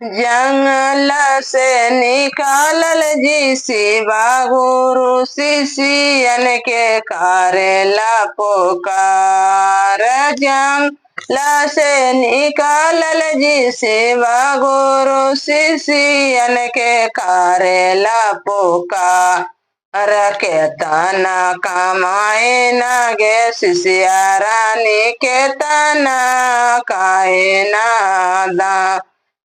जंगल से निकालल जी शिवा गुरु शिष्यन के करेला पुकार। जंगल से निकालल जी शिवा गुरु शिष्यन के करेला पुकार। केतना कमाए ना गे शिष्या रानी केतना काहे ना दा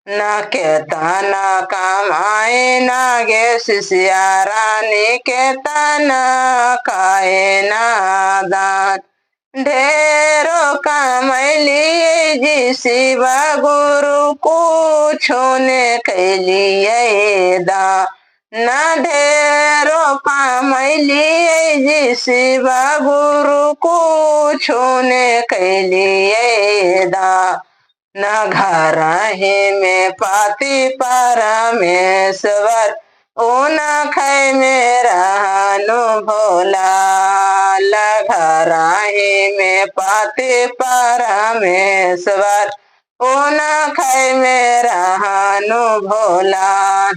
न केतना कमाए ना गे शिष्या रानी केतना काहे ना दान। ढेरो कमैलिए जी शिवा गुरु कुछो ने कैलिए दा न ढेरो कमैलिए जी शिवा गुरु कुछो ने कैलिए दा न घर ही में पति परमेश्वर ऊन खै में रहनु भोला। घर ही में पति परमेश्वर ऊन खै में रहनु भोला।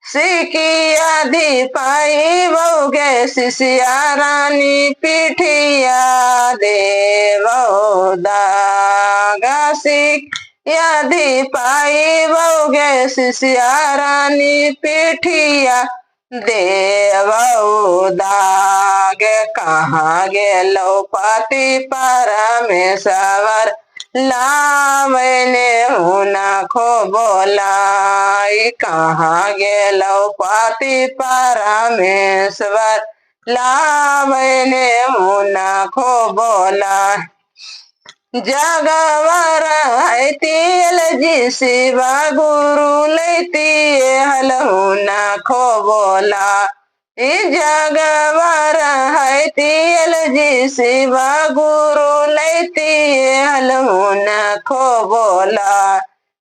सिकिया दीपाई बउगे शिष्या रानी पिठिया देवो दागा। सिकिया दीपाई बउगे शिष्या रानी पिठिया देवो दागे। कहाँ गेलो पति परमेश्वर लावने हुना खो बोलाई। कहाँ गेलो पति परमेश्वर लावने हुना खो बोला। जगवर है तियल जी शिवा गुरु लेती हलहुना खो बोला। जगवर है तियल जी शिवा गुरु लेती हलहुना खो बोला।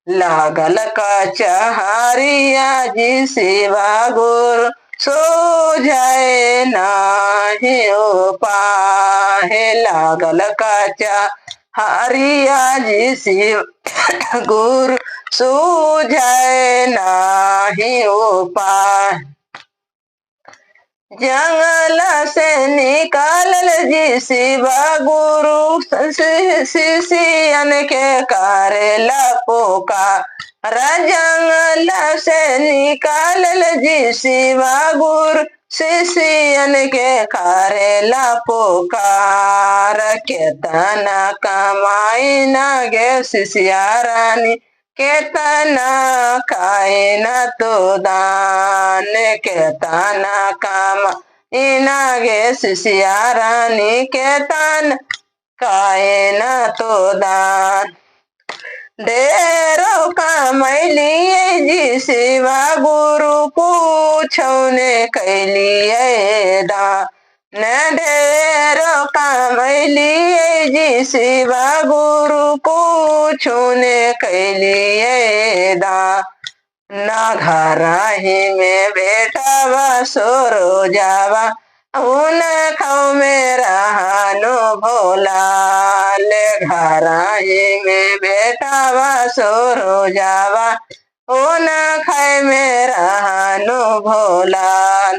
लागल कचहरिया जी शिवा गुरु सूझे नाही उपाय। लागल कचहरिया जी शिव गुरु सूझे नाही उपाय। जंगल से निकालल जी शिवा गुरु शिष्यन के करेला पुकार। जंगल से निकालल जी शिवा गुरु शिष्यन के करेला पुकार। केतना कमाई ना गे शिष्या रानी केतना खाए न तो दान। केतना कमाई ना गे शिष्या रानी केतना खाए न तो दान। ढेरो कमैलिए जी शिवा गुरु कुछो ने कैलिए दान। ढेरो कमैलिए जी शिवा गुरु कुछो ने कैलिए दान। न घर ही में बेटा बसोरो जावा उन खौ में रहनु भोला। घर ही में बेटा बसोरो जावा उन खै में रहनु भोला।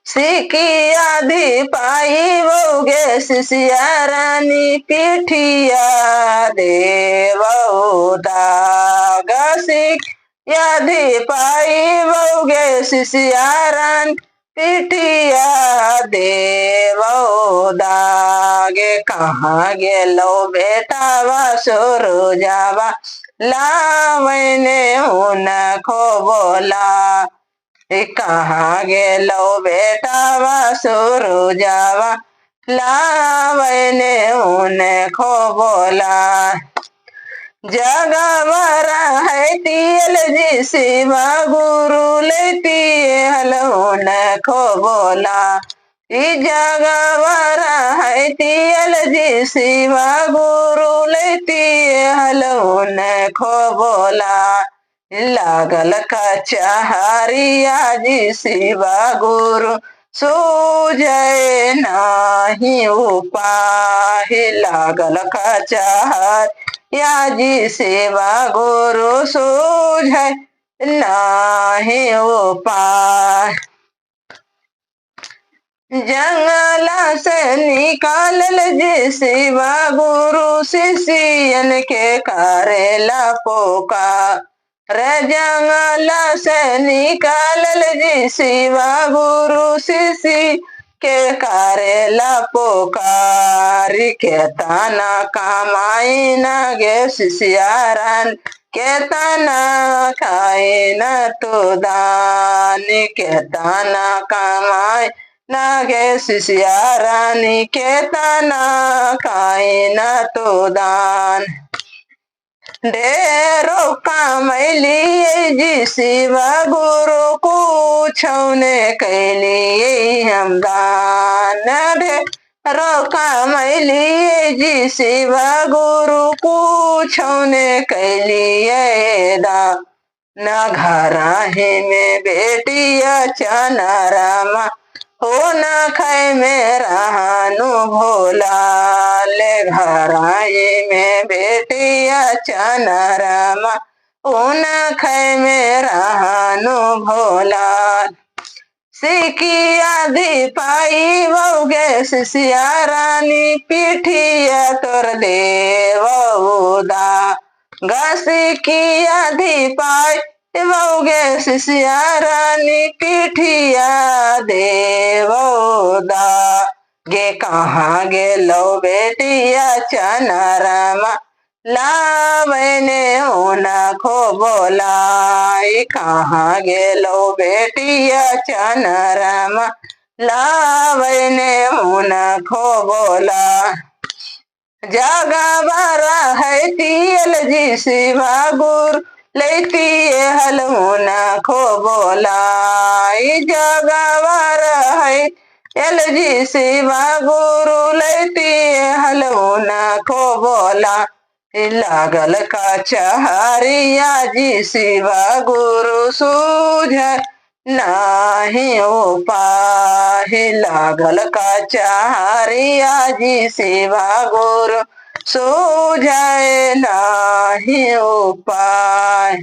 सिकिया दीपाई बउगे शिष्या रानी पिठिया देवो दागा। सिकिया दीपाई बउगे शिष्या रानी पिठिया देवो दागे। कहाँ गेलो बेटा बसोरो जावा लावने हुन खो बोला। कहाँ गेलो बेटा बसोरो जावा लावने हुन खो बोला। जगवर है तियल जी शिवा गुरु लेती हलहुन खो बोला। जगवर है तियल जी शिवा गुरु लेती हलहुन खो बोला। लागल कचहरिया जी शिवा गुरु सूझे नाही उपाय। लागल कचहरिया या जी सेवा गुरु सूझै नाही उपाय। जंगला से निकालल जी शिवा गुरु शिष्यन के करेला पुकार। जंगला से निकालल जी शिवा गुरु शिष्य के करेला पुकार। के तना कमाई न गे शिष्यारन के तना खाए न तो दान। के तना कमाई नागे शिष्या रानी के तना खाए न तो दान। ढेरो कमैली जी शिवा गुरु कुछौने कैली हम दान। ढेरो कमैली जी शिवा गुरु कुछौने कैली दान। न घराही में बेटिया चनरमा हो न खाए में रहनु भोला। ले घराई में बेटिया चनरमा हो न खाए में रहनु भोला। सिकिया दी पाई बउगे शिष्या रानी पीठिया तोर देवदा। गसिकिया दी पाई बउगे शिष्या रानी पीठिया देवदा। गे कहाँ गेलो बेटिया चनरमा लावने होना खो बोलाई। कहाँ गेलो बेटिया चनरमा लावने होना खो बोला। जगबारा है तियल जी शिवा गुरु लेती हलमुना खो बोलाई। जगबारा है एल जी शिवा गुरु लेती हलमुना खो बोला। लागल का चहरिया जी शिवा गुरु सूझ नाही उपाय। लागल का चहरिया जी शिवा गुरु सूझै नाही उपाय।